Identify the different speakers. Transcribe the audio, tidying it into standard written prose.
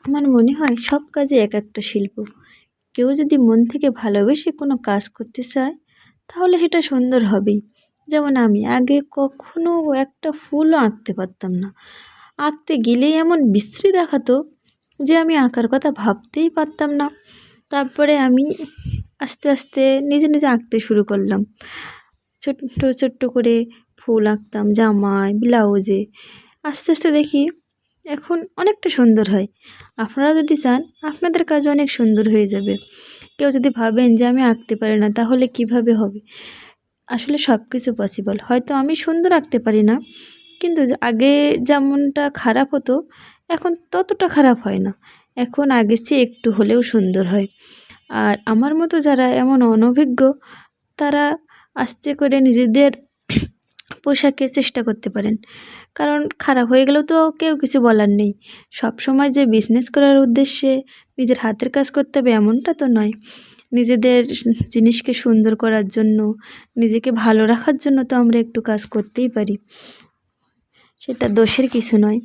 Speaker 1: আমার মনে হয় সব কাজে এক একটা শিল্প। কেউ যদি মন থেকে ভালোবেসে কোনো কাজ করতে চায় তাহলে সেটা সুন্দর হবেই। যেমন আমি আগে কখনো একটা ফুলও আঁকতে পারতাম না। আঁকতে গেলেই এমন বিশ্রী দেখাতো যে আমি আঁকার কথা ভাবতেই পারতাম না। তারপরে আমি আস্তে আস্তে নিজে নিজে আঁকতে শুরু করলাম। ছোট্ট ছোট্ট করে ফুল আঁকতাম জামায়, ব্লাউজে। আস্তে আস্তে দেখি এখন অনেকটা সুন্দর হয়। আপনারা যদি চান আপনাদের কাজ অনেক সুন্দর হয়ে যাবে। কেউ যদি ভাবেন যে আমি আঁকতে পারি না তাহলে কিভাবে হবে? আসলে সব কিছু পসিবল। হয়তো আমি সুন্দর আঁকতে পারি না, কিন্তু আগে যেমনটা খারাপ হতো এখন ততটা খারাপ হয় না। এখন আগের চেয়ে একটু হলেও সুন্দর হয়। আর আমার মতো যারা এমন অনভিজ্ঞ তারা আস্তে করে নিজেদের পোশাকে চেষ্টা করতে পারেন। কারণ খারাপ হয়ে গেলেও তো কেউ কিছু বলার নেই। সবসময় যে বিজনেস করার উদ্দেশ্যে নিজের হাতের কাজ করতে হবে এমনটা তো নয়। নিজেদের জিনিসকে সুন্দর করার জন্য, নিজেকে ভালো রাখার জন্য তো আমরা একটু কাজ করতেই পারি। সেটা দোষের কিছু নয়।